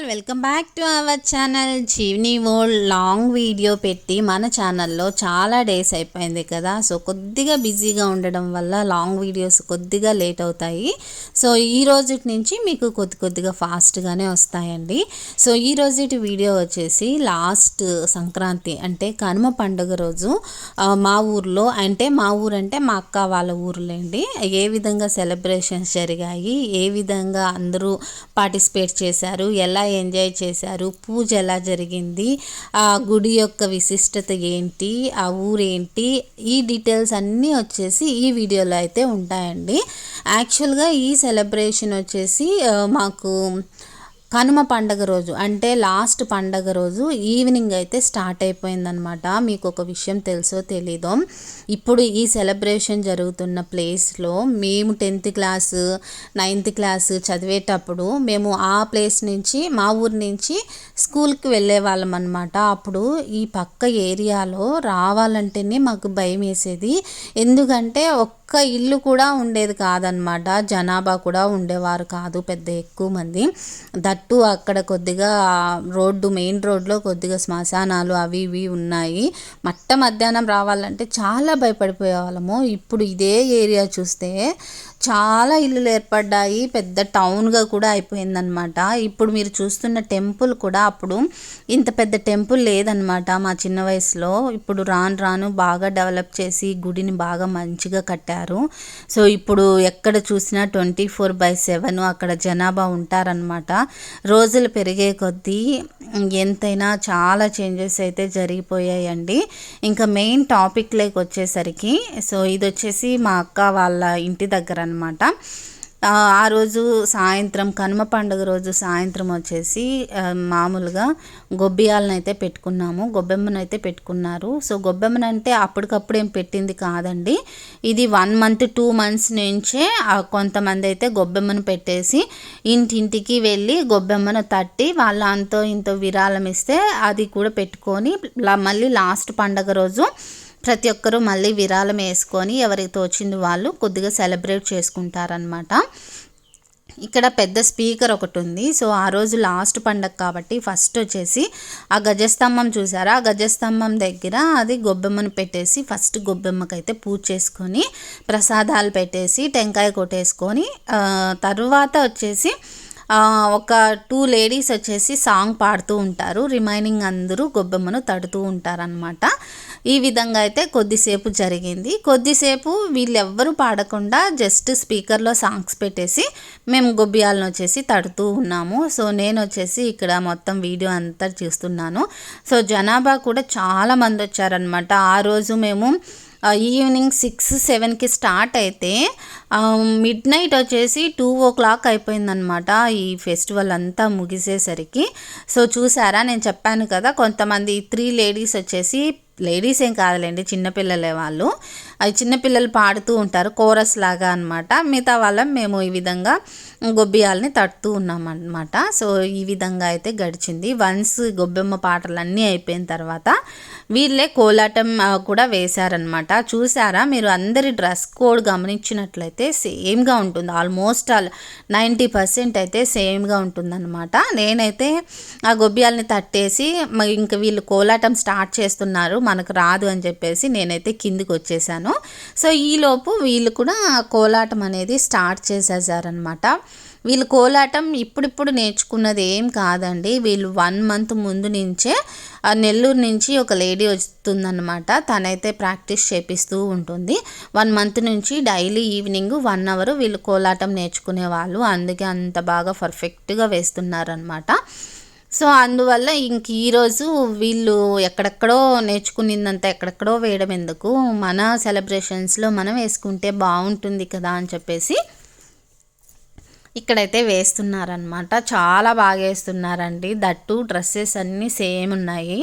Welcome back to our channel Jeevani world. Long video పెట్టి మన ఛానల్లో చాలా డేస్ అయిపోయింది కదా, సో కొద్దిగా బిజీగా ఉండడం వల్ల లాంగ్ వీడియోస్ కొద్దిగా లేట్ అవుతాయి. సో ఈ రోజు నుంచి మీకు కొద్దిగా ఫాస్ట్గానే వస్తాయండి. సో ఈ రోజు వీడియో వచ్చేసి లాస్ట్ సంక్రాంతి అంటే కనుమ పండుగ రోజు మా ఊర్లో, మా ఊరంటే మా అక్క వాళ్ళ ఊర్లేండి, ఏ విధంగా సెలబ్రేషన్స్ జరిగాయి, ఏ విధంగా అందరూ పార్టిసిపేట్ చేశారు, ఎలా ఎంజాయ్ చేశారు, పూజ ఎలా జరిగింది, ఆ గుడి యొక్క విశిష్టత ఏంటి, ఆ ఊరేంటి, ఈ డీటెయిల్స్ అన్నీ వచ్చేసి ఈ వీడియోలో అయితే ఉంటాయండి. యాక్చువల్గా ఈ సెలబ్రేషన్ వచ్చేసి మాకు కనుమ పండగ రోజు అంటే లాస్ట్ పండగ రోజు ఈవినింగ్ అయితే స్టార్ట్ అయిపోయిందనమాట. మీకు ఒక విషయం తెలుసో తెలీదో, ఇప్పుడు ఈ సెలబ్రేషన్ జరుగుతున్న ప్లేస్లో మేము 10th క్లాసు 9th క్లాసు చదివేటప్పుడు మేము ఆ ప్లేస్ నుంచి మా ఊరి నుంచి స్కూల్కి వెళ్ళే వాళ్ళం అనమాట. అప్పుడు ఈ పక్క ఏరియాలో రావాలంటేనే మాకు భయం వేసేది. ఎందుకంటే ఒక్క ఇల్లు కూడా ఉండేది కాదనమాట, జనాభా కూడా ఉండేవారు కాదు పెద్ద ఎక్కువ మంది. దట్టు అక్కడ కొద్దిగా మెయిన్ రోడ్లో కొద్దిగా శ్మశానాలు అవి ఇవి ఉన్నాయి. మధ్యాహ్నం రావాలంటే చాలా భయపడిపోయే వాళ్ళము. ఇప్పుడు ఇదే ఏరియా చూస్తే చాలా ఇల్లులు ఏర్పడ్డాయి, పెద్ద టౌన్గా కూడా అయిపోయిందనమాట. ఇప్పుడు మీరు చూస్తున్న టెంపుల్ కూడా అప్పుడు ఇంత పెద్ద టెంపుల్ లేదనమాట మా చిన్న వయసులో. ఇప్పుడు రాను బాగా డెవలప్ చేసి గుడిని బాగా మంచిగా కట్టారు. సో ఇప్పుడు ఎక్కడ చూసినా 24/7 అక్కడ జనాభా ఉంటారనమాట. రోజులు పెరిగే కొద్దీ ఎంతైనా చాలా చేంజెస్ అయితే జరిగిపోయాయండి. ఇంకా మెయిన్ టాపిక్లోకి వచ్చేసరికి, సో ఇది వచ్చేసి మా అక్క వాళ్ళ ఇంటి దగ్గర అనమాట. ఆ రోజు సాయంత్రం కనుమ పండుగ రోజు సాయంత్రం వచ్చేసి మామూలుగా గొబ్బియాలను అయితే పెట్టుకున్నాము, గొబ్బెమ్మను అయితే పెట్టుకున్నారు. సో గొబ్బెమ్మను అంటే అప్పటికప్పుడు ఏం పెట్టింది కాదండి, ఇది 1 month 2 months నుంచే కొంతమంది అయితే గొబ్బెమ్మను పెట్టేసి ఇంటింటికి వెళ్ళి గొబ్బెమ్మను తట్టి వాళ్ళ అంతో ఇంతో విరాళం ఇస్తే అది కూడా పెట్టుకొని మళ్ళీ లాస్ట్ పండుగ రోజు ప్రతి ఒక్కరూ మళ్ళీ విరాళం వేసుకొని ఎవరికి తోచింది వాళ్ళు కొద్దిగా సెలబ్రేట్ చేసుకుంటారనమాట. ఇక్కడ పెద్ద స్పీకర్ ఒకటి ఉంది. సో ఆ రోజు లాస్ట్ పండగ కాబట్టి ఫస్ట్ వచ్చేసి ఆ గజస్తంభం చూసారా, ఆ గజస్తంభం దగ్గర అది గొబ్బెమ్మను పెట్టేసి ఫస్ట్ గొబ్బెమ్మకైతే పూజ చేసుకొని ప్రసాదాలు పెట్టేసి టెంకాయ కొట్టేసుకొని తర్వాత వచ్చేసి ఒక 2 లేడీస్ వచ్చేసి సాంగ్ పాడుతూ ఉంటారు, రిమైనింగ్ అందరూ గొబ్బెమ్మను తడుతూ ఉంటారనమాట. ఈ విధంగా అయితే కొద్దిసేపు జరిగింది. కొద్దిసేపు వీళ్ళెవ్వరూ పాడకుండా జస్ట్ స్పీకర్లో సాంగ్స్ పెట్టేసి మేము గొబ్బియాలను వచ్చేసి తడుతూ ఉన్నాము. సో నేను వచ్చేసి ఇక్కడ మొత్తం వీడియో అంతా చూస్తున్నాను. సో జనాభా కూడా చాలామంది వచ్చారనమాట. ఆ రోజు మేము ఈవినింగ్ 6-7కి స్టార్ట్ అయితే మిడ్నైట్ వచ్చేసి 2 o'clock అయిపోయిందనమాట ఈ ఫెస్టివల్ అంతా ముగిసేసరికి. సో చూసారా, నేను చెప్పాను కదా కొంతమంది 3 లేడీస్ వచ్చేసి, లేడీస్ ఏం కాదులేండి చిన్నపిల్లలే వాళ్ళు, అవి చిన్నపిల్లలు పాడుతూ ఉంటారు కోరస్ లాగా అనమాట. మిగతా వాళ్ళం మేము ఈ విధంగా గొబ్బియాలని తడుతూ ఉన్నామన్నమాట. సో ఈ విధంగా అయితే గడిచింది. వన్స్ గొబ్బెమ్మ పాటలన్నీ అయిపోయిన తర్వాత వీళ్ళే కోలాటం కూడా వేశారనమాట. చూసారా, మీరు అందరి డ్రెస్ కోడ్ గమనించినట్లయితే సేమ్గా ఉంటుంది, ఆల్మోస్ట్ 90% అయితే సేమ్గా ఉంటుందన్నమాట. నేనైతే ఆ గొబ్బియాలని తట్టేసి ఇంక వీళ్ళు కోలాటం స్టార్ట్ చేస్తున్నారు, మనకు రాదు అని చెప్పేసి నేనైతే కిందికి వచ్చేసాను. సో ఈలోపు వీళ్ళు కూడా కోలాటం అనేది స్టార్ట్ చేసేసారనమాట. వీళ్ళు కోలాటం ఇప్పుడిప్పుడు నేర్చుకున్నది ఏం కాదండి, వీళ్ళు 1 month ముందు నుంచే నెల్లూరు నుంచి ఒక లేడీ వస్తుందన్నమాట. తనైతే ప్రాక్టీస్ చేపిస్తూ ఉంటుంది. 1 month నుంచి డైలీ ఈవినింగ్ 1 hour వీళ్ళు కోలాటం నేర్చుకునే వాళ్ళు, అందుకే అంత బాగా పర్ఫెక్ట్గా వేస్తున్నారనమాట. సో అందువల్ల ఇంక ఈరోజు వీళ్ళు ఎక్కడెక్కడో నేర్చుకునిందంతా ఎక్కడెక్కడో వేయడం ఎందుకు, మన సెలబ్రేషన్స్లో మనం వేసుకుంటే బాగుంటుంది కదా అని చెప్పేసి ఇక్కడైతే వేస్తున్నారనమాట. చాలా బాగా వేస్తున్నారండి. దట్టు డ్రెస్సెస్ అన్నీ సేమ్ ఉన్నాయి.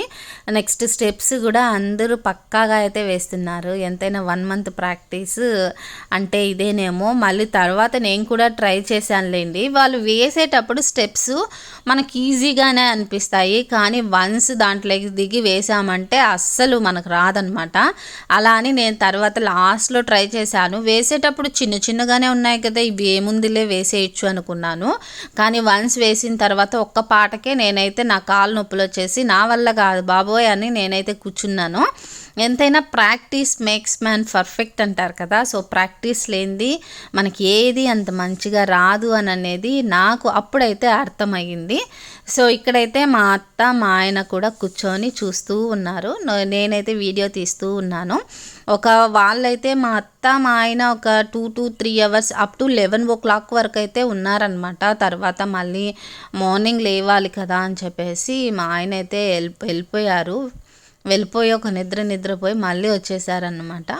నెక్స్ట్ స్టెప్స్ కూడా అందరూ పక్కాగా అయితే వేస్తున్నారు. ఎంతైనా 1 month ప్రాక్టీస్ అంటే ఇదేనేమో. మళ్ళీ తర్వాత నేను కూడా ట్రై చేశానులేండి. వాళ్ళు వేసేటప్పుడు స్టెప్స్ మనకి ఈజీగానే అనిపిస్తాయి, కానీ వన్స్ దాంట్లోకి దిగి వేసామంటే అస్సలు మనకు రాదనమాట. అలా అని నేను తర్వాత లాస్ట్లో ట్రై చేశాను. వేసేటప్పుడు చిన్నగానే ఉన్నాయి కదా, ఇవి ఏముందిలే వేసేయచ్చు వేయొచ్చు అనుకున్నాను. కానీ వన్స్ వేసిన తర్వాత ఒక్క పాటకే నేనైతే నా కాలు నొప్పులు వచ్చేసి నా వల్ల కాదు బాబోయ్ అని నేనైతే కూర్చున్నాను. ఎంతైనా ప్రాక్టీస్ మేక్స్ మ్యాన్ పర్ఫెక్ట్ అంటారు కదా. సో ప్రాక్టీస్ లేనిది మనకి ఏది అంత మంచిగా రాదు అని అనేది నాకు అప్పుడైతే అర్థమయ్యింది. సో ఇక్కడైతే మా అత్త మా ఆయన కూడా కూర్చొని చూస్తూ ఉన్నారు, నేనైతే వీడియో తీస్తూ ఉన్నాను. వాళ్ళైతే మా అత్త మా ఆయన ఒక 2 to 3 hours up to 11 o'clock వరకు అయితే ఉన్నారనమాట. తర్వాత మళ్ళీ మార్నింగ్ లేవాలి కదా అని చెప్పేసి మా ఆయన అయితే వెళ్ళిపోయి ఒక నిద్రపోయి మళ్ళీ వచ్చేసారనమాట.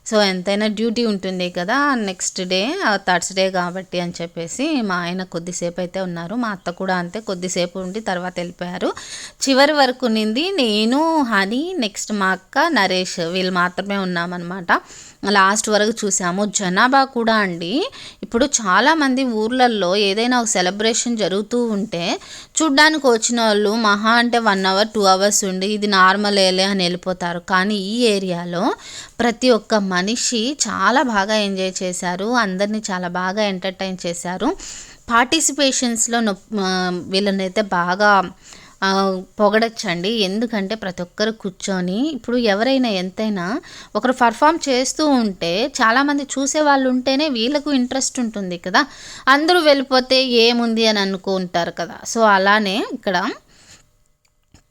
సో ఎంతైనా డ్యూటీ ఉంటుంది కదా నెక్స్ట్ డే, థర్స్డే కాబట్టి అని చెప్పేసి మా ఆయన కొద్దిసేపు అయితే ఉన్నారు. మా అత్త కూడా అంతే, కొద్దిసేపు ఉండి తర్వాత వెళ్ళిపోయారు. చివరి వరకు నింది నేను, హనీ, నెక్స్ట్ మా అక్క, నరేష్ వీళ్ళు మాత్రమే ఉన్నామన్నమాట. లాస్ట్ వరకు చూసాము. జనాభా కూడా అండి, ఇప్పుడు చాలామంది ఊర్లలో ఏదైనా ఒక సెలబ్రేషన్ జరుగుతూ ఉంటే చూడ్డానికి వచ్చిన వాళ్ళు మహా అంటే 1 hour 2 hours ఉండి ఇది నార్మల్ ఏలే అని వెళ్ళిపోతారు. కానీ ఈ ఏరియాలో ప్రతి ఒక్క మనిషి చాలా బాగా ఎంజాయ్ చేశారు, అందరినీ చాలా బాగా ఎంటర్టైన్ చేశారు. పార్టిసిపేషన్స్లో వీళ్ళనైతే బాగా పొగడచ్చండి. ఎందుకంటే ప్రతి ఒక్కరు కూర్చొని, ఇప్పుడు ఎవరైనా ఎంతైనా ఒకరు పర్ఫామ్ చేస్తూ ఉంటే చాలామంది చూసే వాళ్ళు ఉంటేనే వీళ్ళకు ఇంట్రెస్ట్ ఉంటుంది కదా. అందరూ వెళ్ళిపోతే ఏముంది అని అనుకుంటారు కదా. సో అలానే ఇక్కడ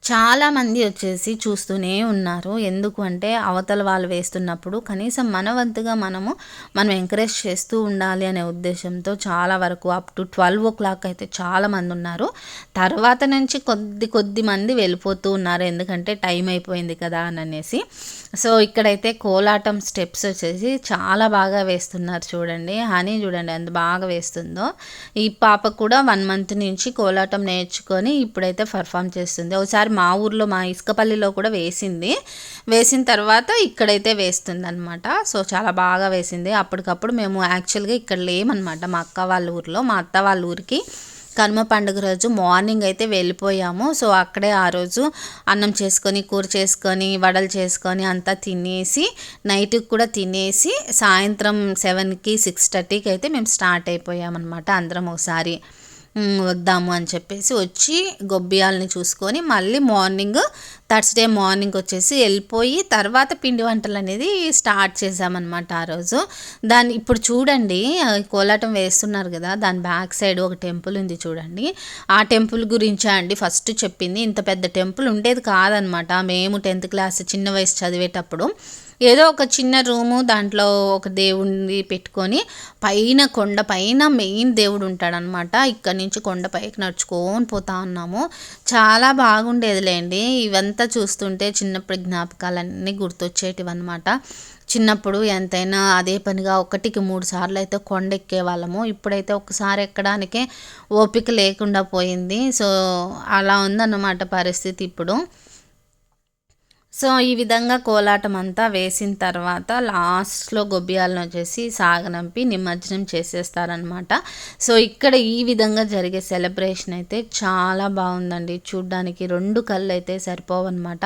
చాలామంది వచ్చేసి చూస్తూనే ఉన్నారు. ఎందుకు అంటే అవతల వాళ్ళు వేస్తున్నప్పుడు కనీసం మన వంతుగా మనం ఎంకరేజ్ చేస్తూ ఉండాలి అనే ఉద్దేశంతో చాలా వరకు అప్ టు 12 o'clock అయితే చాలామంది ఉన్నారు. తర్వాత నుంచి కొద్ది మంది వెళ్ళిపోతూ ఉన్నారు, ఎందుకంటే టైం అయిపోయింది కదా అని అనేసి. సో ఇక్కడైతే కోలాటం స్టెప్స్ వచ్చేసి చాలా బాగా వేస్తున్నారు చూడండి. హనీ చూడండి ఎంత బాగా వేస్తుందో. ఈ పాప కూడా 1 month నుంచి కోలాటం నేర్చుకొని ఇప్పుడైతే పర్ఫామ్ చేస్తుంది. ఒకసారి మా ఊర్లో మా ఇసుకపల్లిలో కూడా వేసిన తర్వాత ఇక్కడైతే వేస్తుంది అనమాట. సో చాలా బాగా వేసింది. అప్పటికప్పుడు మేము యాక్చువల్గా ఇక్కడ లేమన్నమాట, మా అక్క వాళ్ళ ఊరిలో. మా అత్త వాళ్ళ ఊరికి కనుమ పండుగ రోజు మార్నింగ్ అయితే వెళ్ళిపోయాము. సో అక్కడే ఆ రోజు అన్నం చేసుకొని, కూర చేసుకొని, వడలు చేసుకొని అంతా తినేసి, నైట్కి కూడా తినేసి సాయంత్రం 7కి 6:30కి అయితే మేము స్టార్ట్ అయిపోయామన్నమాట. అందరం ఒకసారి వద్దాము అని చెప్పేసి వచ్చి గొబ్బియాలని చూసుకొని మళ్ళీ థర్స్డే మార్నింగ్ వచ్చేసి వెళ్ళిపోయి తర్వాత పిండి వంటలు అనేది స్టార్ట్ చేసామన్నమాట ఆ రోజు. ఇప్పుడు చూడండి కోలాటం వేస్తున్నారు కదా, దాని బ్యాక్ సైడ్ ఒక టెంపుల్ ఉంది చూడండి. ఆ టెంపుల్ గురించే అండి ఫస్ట్ చెప్పింది. ఇంత పెద్ద టెంపుల్ ఉండేది కాదనమాట. మేము 10th class చిన్న వయసు చదివేటప్పుడు ఏదో ఒక చిన్న రూము, దాంట్లో ఒక దేవుడిని పెట్టుకొని కొండ పైన మెయిన్ దేవుడు ఉంటాడనమాట. ఇక్కడ నుంచి కొండ పైకి నడుచుకొని పోతా ఉన్నాము. చాలా బాగుండేదిలేండి. ఇవంతా చూస్తుంటే చిన్నప్పుడు జ్ఞాపకాలన్నీ గుర్తొచ్చేటివి అనమాట. చిన్నప్పుడు ఎంతైనా అదే పనిగా 1కి 3 సార్లు అయితే కొండ ఎక్కే వాళ్ళము. ఇప్పుడైతే ఒకసారి ఎక్కడానికే ఓపిక లేకుండా పోయింది. సో అలా ఉందన్నమాట పరిస్థితి ఇప్పుడు. సో ఈ విధంగా కోలాటం అంతా వేసిన తర్వాత లాస్ట్లో గొబ్బియాలను వచ్చేసి సాగనంపి నిమజ్జనం చేసేస్తారనమాట. సో ఇక్కడ ఈ విధంగా జరిగే సెలబ్రేషన్ అయితే చాలా బాగుందండి చూడ్డానికి. 2 కళ్ళు అయితే సరిపోవన్నమాట.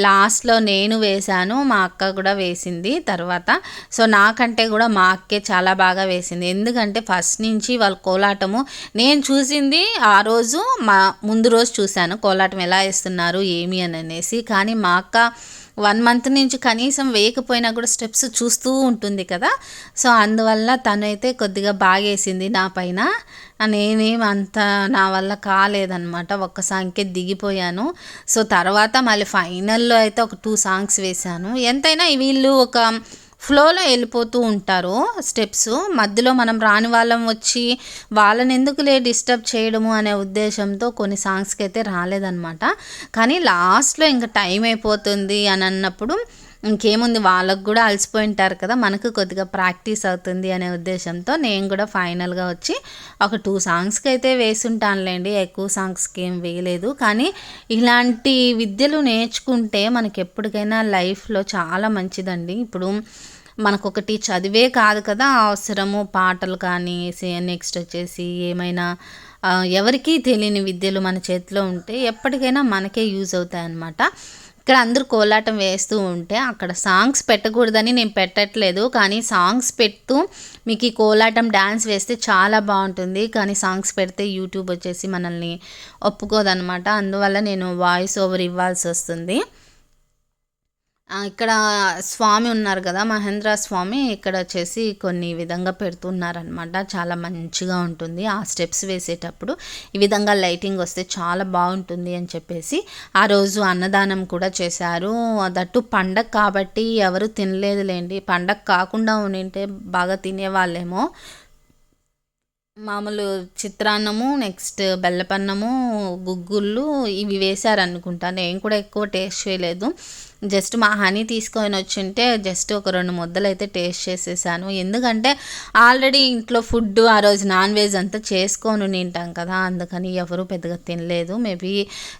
లాస్ట్లో నేను వేశాను, మా అక్క కూడా వేసింది తర్వాత. సో నాకంటే కూడా మా అక్కే చాలా బాగా వేసింది. ఎందుకంటే ఫస్ట్ నుంచి వాళ్ళ కోలాటము నేను చూసింది ఆ రోజు, ముందు రోజు చూశాను కోలాటం ఎలా వేస్తున్నారు ఏమి అని అనేసి. కానీ మా అక్క 1 month నుంచి కనీసం వేయకపోయినా కూడా స్టెప్స్ చూస్తూ ఉంటుంది కదా. సో అందువల్ల తనైతే కొద్దిగా బాగేసింది నా పైన. నేనేం అంత నా వల్ల కాలేదన్నమాట. ఒక్క సాంగ్కే దిగిపోయాను. సో తర్వాత మళ్ళీ ఫైనల్లో అయితే ఒక 2 songs వేశాను. ఎంతైనా వీళ్ళు ఒక ఫ్లోలో వెళ్ళిపోతూ ఉంటారు స్టెప్స్. మధ్యలో మనం రాని వాళ్ళం వచ్చి వాళ్ళని ఎందుకులే డిస్టర్బ్ చేయడము అనే ఉద్దేశంతో కొన్ని సాంగ్స్కి అయితే రాలేదన్నమాట. కానీ లాస్ట్లో ఇంకా టైం అయిపోతుంది అని అన్నప్పుడు ఇంకేముంది, వాళ్ళకు కూడా అలసిపోయి ఉంటారు కదా, మనకు కొద్దిగా ప్రాక్టీస్ అవుతుంది అనే ఉద్దేశంతో నేను కూడా ఫైనల్గా వచ్చి ఒక 2 songsకి అయితే వేసుంటానులేండి. ఎక్కువ సాంగ్స్కి ఏం వేయలేదు. కానీ ఇలాంటి విద్యలు నేర్చుకుంటే మనకి ఎప్పటికైనా లైఫ్లో చాలా మంచిదండి. ఇప్పుడు మనకొకటి చదివే కాదు కదా అవసరము, పాటలు కానీ నెక్స్ట్ వచ్చేసి ఏమైనా ఎవరికీ తెలియని విద్యలు మన చేతిలో ఉంటే ఎప్పటికైనా మనకే యూజ్ అవుతాయి అన్నమాట. ఇక్కడ అందరూ కోలాటం వేస్తూ ఉంటే అక్కడ సాంగ్స్ పెట్టకూడదని నేను పెట్టట్లేదు, కానీ సాంగ్స్ పెడుతూ మీకు ఈ కోలాటం డ్యాన్స్ వేస్తే చాలా బాగుంటుంది. కానీ సాంగ్స్ పెడితే యూట్యూబ్ వచ్చేసి మనల్ని ఒప్పుకోదనమాట. అందువల్ల నేను వాయిస్ ఓవర్ ఇవ్వాల్సి వస్తుంది. ఇక్కడ స్వామి ఉన్నారు కదా, మహేంద్ర స్వామి, ఇక్కడ వచ్చేసి కొన్ని విధంగా పెడుతున్నారనమాట. చాలా మంచిగా ఉంటుంది ఆ స్టెప్స్ వేసేటప్పుడు. ఈ విధంగా లైటింగ్ వస్తే చాలా బాగుంటుంది అని చెప్పేసి ఆ రోజు అన్నదానం కూడా చేశారు. దట్టు పండగ కాబట్టి ఎవరు తినలేదులేండి. పండగ కాకుండా ఉండింటే బాగా తినేవాళ్ళేమో. మామూలు చిత్రాన్నము, నెక్స్ట్ బెల్లపన్నము, గుగ్గుళ్ళు ఇవి వేశారనుకుంటా. నేను కూడా ఎక్కువ టేస్ట్ చేయలేదు. జస్ట్ మా హనీ తీసుకొని వచ్చింటే జస్ట్ ఒక 2 ముద్దలు అయితే టేస్ట్ చేసేసాను. ఎందుకంటే ఆల్రెడీ ఇంట్లో ఫుడ్ ఆ రోజు నాన్ వెజ్ అంతా చేసుకొని తింటాం కదా, అందుకని ఎవరు పెద్దగా తినలేదు. మేబీ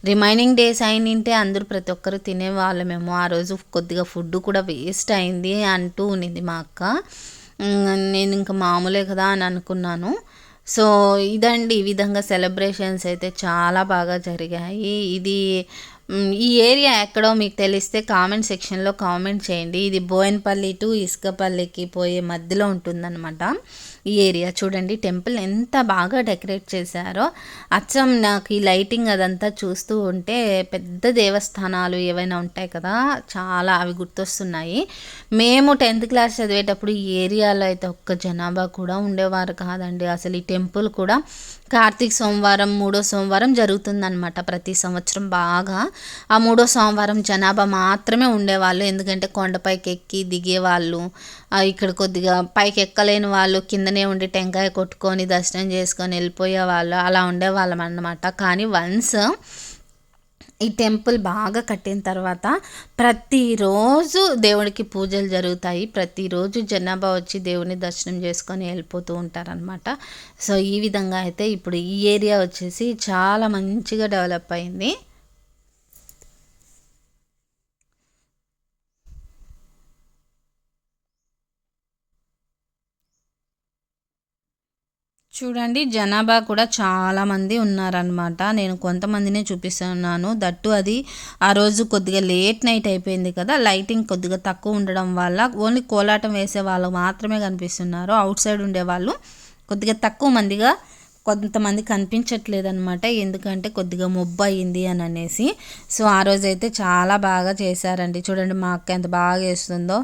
రిమైనింగ్ డేస్ అయినింటే అందరూ ప్రతి ఒక్కరు తినేవాళ్ళమేమో. ఆ రోజు కొద్దిగా ఫుడ్ కూడా వేస్ట్ అయింది అంటూ ఉన్నింది మా అక్క. నేను ఇంకా మామూలే కదా అని అనుకున్నాను. సో ఇదండి, ఈ విధంగా సెలబ్రేషన్స్ అయితే చాలా బాగా జరిగాయి. ఈ ఏరియా ఎక్కడో మీకు తెలిస్తే కామెంట్ సెక్షన్లో కామెంట్ చేయండి. ఇది బోయన్పల్లి టు ఇసుకపల్లికి పోయే మధ్యలో ఉంటుందన్నమాట ఈ ఏరియా. చూడండి టెంపుల్ ఎంత బాగా డెకరేట్ చేశారో. అచ్చం నాకు ఈ లైటింగ్ అదంతా చూస్తూ ఉంటే పెద్ద దేవస్థానాలు ఏవైనా ఉంటాయి కదా, చాలా అవి గుర్తొస్తున్నాయి. మేము 10th క్లాస్ చదివేటప్పుడు ఈ ఏరియాలో అయితే ఒక్క జనాభా కూడా ఉండేవారు కాదండి. అసలు ఈ టెంపుల్ కూడా కార్తీక సోమవారం 3వ సోమవారం జరుగుతుందన్నమాట ప్రతి సంవత్సరం. బాగా ఆ 3వ సోమవారం జనాభా మాత్రమే ఉండేవాళ్ళు. ఎందుకంటే కొండపైకి ఎక్కి దిగేవాళ్ళు, ఇక్కడ కొద్దిగా పైకి ఎక్కలేని వాళ్ళు కిందనే ఉండి టెంకాయ కొట్టుకొని దర్శనం చేసుకొని వెళ్ళిపోయేవాళ్ళు. అలా ఉండేవాళ్ళం అన్నమాట. కానీ వన్స్ ఈ టెంపుల్ బాగా కట్టిన తర్వాత ప్రతిరోజు దేవుడికి పూజలు జరుగుతాయి. ప్రతిరోజు జనాభా వచ్చి దేవుని దర్శనం చేసుకొని వెళ్ళిపోతూ ఉంటారనమాట. సో ఈ విధంగా అయితే ఇప్పుడు ఈ ఏరియా వచ్చేసి చాలా మంచిగా డెవలప్ అయింది. చూడండి జనాభా కూడా చాలామంది ఉన్నారనమాట. నేను కొంతమందినే చూపిస్తున్నాను. దట్టు అది ఆ రోజు కొద్దిగా లేట్ నైట్ అయిపోయింది కదా, లైటింగ్ కొద్దిగా తక్కువ ఉండడం వల్ల ఓన్లీ కోలాటం వేసే వాళ్ళు మాత్రమే కనిపిస్తున్నారు. అవుట్ సైడ్ ఉండేవాళ్ళు కొద్దిగా తక్కువ మందిగా, కొంతమంది కనిపించట్లేదనమాట. ఎందుకంటే కొద్దిగా మొబ్బు అయింది అని అనేసి. సో ఆ రోజైతే చాలా బాగా చేశారండి. చూడండి మా అక్క ఎంత బాగా వేస్తుందో.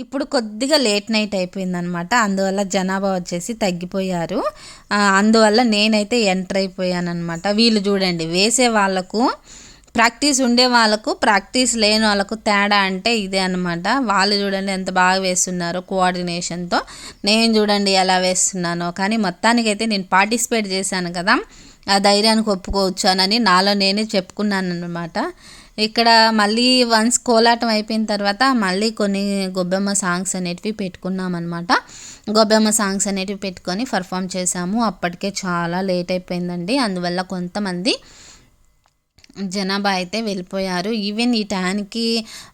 ఇప్పుడు కొద్దిగా లేట్ నైట్ అయిపోయిందనమాట, అందువల్ల జనాభా వచ్చేసి తగ్గిపోయారు. అందువల్ల నేనైతే ఎంటర్ అయిపోయాను అనమాట. వీళ్ళు చూడండి వేసే వాళ్ళకు, ప్రాక్టీస్ ఉండే వాళ్ళకు ప్రాక్టీస్ లేని వాళ్ళకు తేడా అంటే ఇదే అనమాట. వాళ్ళు చూడండి ఎంత బాగా వేస్తున్నారో కోఆర్డినేషన్తో. నేను చూడండి ఎలా వేస్తున్నానో. కానీ మొత్తానికైతే నేను పార్టిసిపేట్ చేశాను కదా, ఆ ధైర్యానికి ఒప్పుకోవచ్చానని నాలో నేనే చెప్పుకున్నాను అనమాట. ఇక్కడ మళ్ళీ వన్స్ కోలాటం అయిపోయిన తర్వాత మళ్ళీ కొన్ని గొబ్బెమ్మ సాంగ్స్ అనేటివి పెట్టుకున్నాం అనమాట. గొబ్బెమ్మ సాంగ్స్ అనేటివి పెట్టుకొని పర్ఫామ్ చేసాము. అప్పటికే చాలా లేట్ అయిపోయిందండి. అందువల్ల కొంతమంది జనాభా అయితే వెళ్ళిపోయారు. ఈవెన్ ఈ టైంకి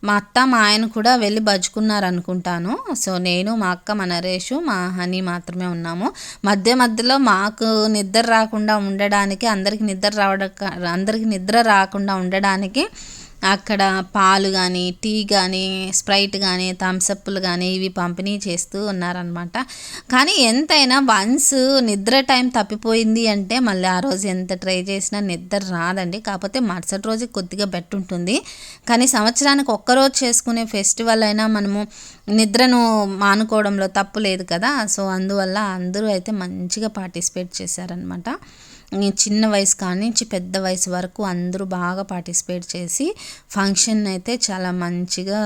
మా అత్త మా ఆయన కూడా వెళ్ళి బజ్జుకున్నారు అనుకుంటాను. సో నేను, మా అక్క, మా నరేషు, మా హనీ మాత్రమే ఉన్నాము. మధ్యలో మాకు నిద్ర రాకుండా ఉండడానికి, అందరికి నిద్ర రాకుండా ఉండడానికి అక్కడ పాలు కానీ, టీ కానీ, స్ప్రైట్ కానీ, థమ్సప్లు కానీ ఇవి పంపిణీ చేస్తూ ఉన్నారనమాట. కానీ ఎంతైనా వన్స్ నిద్ర టైం తప్పిపోయింది అంటే మళ్ళీ ఆ రోజు ఎంత ట్రై చేసినా నిద్ర రాదండి. కాకపోతే మరుసటి రోజు కొద్దిగా బెటర్ ఉంటుంది. కానీ సంవత్సరానికి ఒక్కరోజు చేసుకునే ఫెస్టివల్ అయినా మనము నిద్రను మానుకోవడంలో తప్పు లేదు కదా. సో అందువల్ల అందరూ అయితే మంచిగా పార్టిసిపేట్ చేశారనమాట. చిన్న వయసు కానించి పెద్ద వయసు వరకు అందరూ బాగా పార్టిసిపేట్ చేసి ఫంక్షన్ అయితే చాలా మంచిగా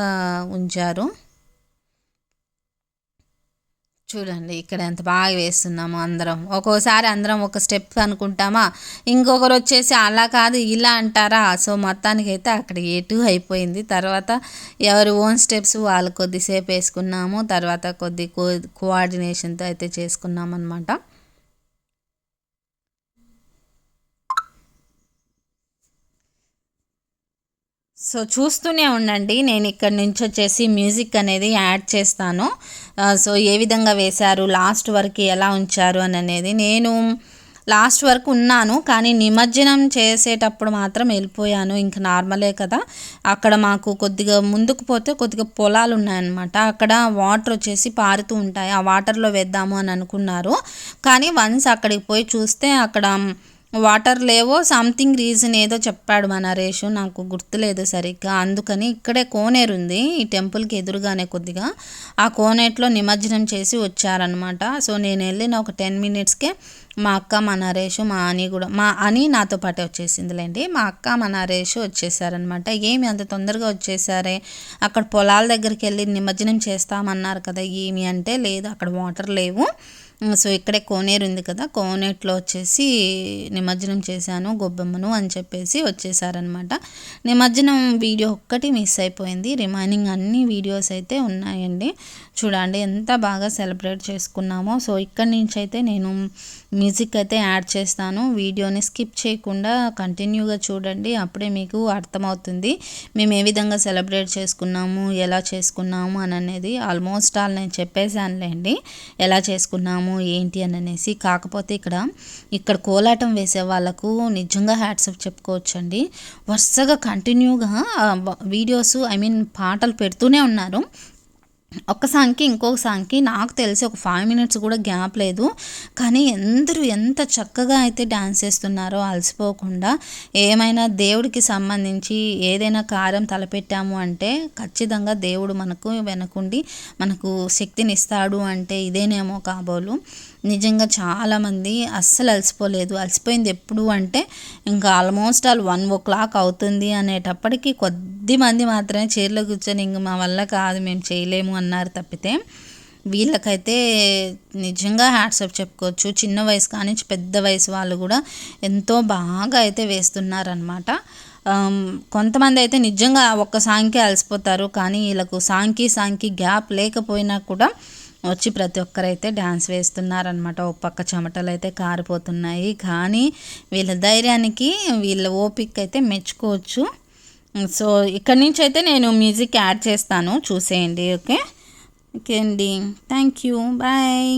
ఉంచారు. చూడండి ఇక్కడ ఎంత బాగా వేస్తున్నాము అందరం. ఒక్కోసారి అందరం ఒక స్టెప్ అనుకుంటామా, ఇంకొకరు వచ్చేసి అలా కాదు ఇలా అంటారా. సో మొత్తానికైతే అక్కడ ఎటు అయిపోయింది. తర్వాత ఎవరి ఓన్ స్టెప్స్ వాళ్ళు కొద్దిసేపు వేసుకున్నాము. తర్వాత కోఆర్డినేషన్తో అయితే చేసుకున్నాం అనమాట. సో చూస్తూనే ఉండండి, నేను ఇక్కడ నుంచి వచ్చేసి మ్యూజిక్ అనేది యాడ్ చేస్తాను. సో ఏ విధంగా వేశారు, లాస్ట్ వరకు ఎలా ఉంచారు అని అనేది. నేను లాస్ట్ వరకు ఉన్నాను, కానీ నిమజ్జనం చేసేటప్పుడు మాత్రం వెళ్ళిపోయాను. ఇంకా నార్మలే కదా. అక్కడ మాకు కొద్దిగా ముందుకు పోతే కొద్దిగా పొలాలు ఉన్నాయన్నమాట. అక్కడ వాటర్ వచ్చేసి పారుతూ ఉంటాయి, ఆ వాటర్లో వేద్దాము అని అనుకున్నారు. కానీ వన్స్ అక్కడికి పోయి చూస్తే అక్కడ వాటర్ లేవో సంథింగ్ రీజన్ ఏదో చెప్పాడు మా నరేష్, నాకు గుర్తులేదు సరిగ్గా. అందుకని ఇక్కడే కోనేరు ఉంది ఈ టెంపుల్కి ఎదురుగానే కొద్దిగా, ఆ కోనేట్లో నిమజ్జనం చేసి వచ్చారనమాట. సో నేను వెళ్ళిన ఒక 10 మినిట్స్కే మా అక్క మా నరేష్ మా అని కూడా, మా అని నాతో పాటే వచ్చేసిందిలేండి. మా అక్క మా నరేష్ వచ్చేసారనమాట. ఏమి అంత తొందరగా వచ్చేసారే, అక్కడ పొలాల దగ్గరికి వెళ్ళి నిమజ్జనం చేస్తామన్నారు కదా ఏమి అంటే, లేదు అక్కడ వాటర్ లేవు, సో ఇక్కడే కోనేరు ఉంది కదా, కోనేట్లో వచ్చేసి నిమజ్జనం చేశాను గొబ్బెమ్మను అని చెప్పేసి వచ్చేసారనమాట. నిమజ్జనం వీడియో ఒక్కటి మిస్ అయిపోయింది, రిమైనింగ్ అన్ని వీడియోస్ అయితే ఉన్నాయండి. చూడండి ఎంత బాగా సెలబ్రేట్ చేసుకున్నామో. సో ఇక్కడి నుంచి అయితే నేను మ్యూజిక్ అయితే యాడ్ చేస్తాను, వీడియోని స్కిప్ చేయకుండా కంటిన్యూగా చూడండి, అప్పుడే మీకు అర్థమవుతుంది మేము ఏ విధంగా సెలబ్రేట్ చేసుకున్నాము, ఎలా చేసుకున్నాము అని అనేది. ఆల్మోస్ట్ ఆల్ నేను చెప్పేశానులేండి ఎలా చేసుకున్నాము ఏంటి అని అనేసి. కాకపోతే ఇక్కడ కోలాటం వేసే వాళ్ళకు నిజంగా హ్యాట్స్ ఆఫ్ చెప్పుకోవచ్చండి. వరుసగా కంటిన్యూగా వీడియోస్ పాటలు పెడుతూనే ఉన్నారు. ఒక సాంగ్కి ఇంకొక సాంగ్కి నాకు తెలిసి ఒక 5 మినిట్స్ కూడా గ్యాప్ లేదు. కానీ అందరూ ఎంత చక్కగా అయితే డ్యాన్స్ చేస్తున్నారో అలసిపోకుండా. ఏమైనా దేవుడికి సంబంధించి ఏదైనా కార్యం తలపెట్టాము అంటే ఖచ్చితంగా దేవుడు మనకు వెనకుండి మనకు శక్తిని ఇస్తాడు అంటే ఇదేనేమో కాబోలు. నిజంగా చాలామంది అస్సలు అలసిపోలేదు. అలసిపోయింది ఎప్పుడు అంటే ఇంకా ఆల్మోస్ట్ ఆల్ 1 o'clock అవుతుంది అనేటప్పటికి కొద్ది మంది మాత్రమే చైర్లో కూర్చొని ఇంక మా వల్ల కాదు మేము చేయలేము అన్నారు తప్పితే, వీళ్ళకైతే నిజంగా హ్యాట్స్ ఆఫ్ చెప్పుకోవచ్చు. చిన్న వయసు కానీ పెద్ద వయసు వాళ్ళు కూడా ఎంతో బాగా అయితే వేస్తున్నారనమాట. కొంతమంది అయితే నిజంగా ఒక్క సాంగ్కే అలసిపోతారు, కానీ వీళ్ళకు సాంగ్కి గ్యాప్ లేకపోయినా కూడా వచ్చి ప్రతి ఒక్కరైతే డ్యాన్స్ వేస్తున్నారనమాట. ఒక పక్క చెమటలు అయితే కారిపోతున్నాయి, కానీ వీళ్ళ ధైర్యానికి వీళ్ళ ఓపిక అయితే మెచ్చుకోవచ్చు. సో ఇక్కడి నుంచి అయితే నేను మ్యూజిక్ యాడ్ చేస్తాను, చూసేయండి. ఓకే అండి, థ్యాంక్ యూ, బాయ్.